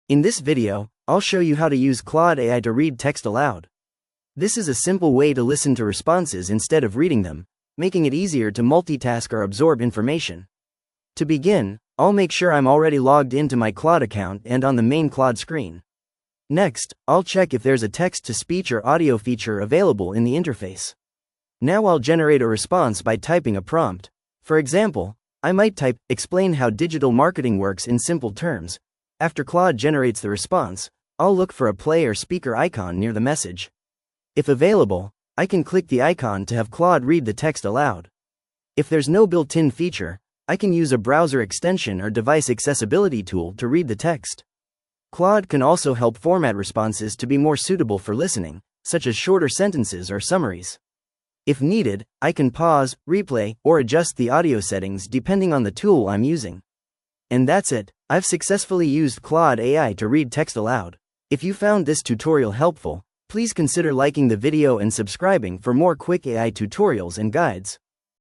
In this video, I'll show you how to use Claude AI to read text aloud. This is a simple way to listen to responses instead of reading them, making it easier to multitask or absorb information. To begin, I'll make sure I'm already logged into my Claude account and on the main Claude screen. Next, I'll check if there's a text-to-speech or audio feature available in the interface. Now I'll generate a response by typing a prompt. For example, I might type, "Explain how digital marketing works in simple terms." After Claude generates the response, I'll look for a play or speaker icon near the message. If available, I can click the icon to have Claude read the text aloud. If there's no built-in feature, I can use a browser extension or device accessibility tool to read the text. Claude can also help format responses to be more suitable for listening, such as shorter sentences or summaries. If needed, I can pause, replay, or adjust the audio settings depending on the tool I'm using. And that's it. I've successfully used Claude AI to read text aloud. If you found this tutorial helpful, please consider liking the video and subscribing for more quick AI tutorials and guides.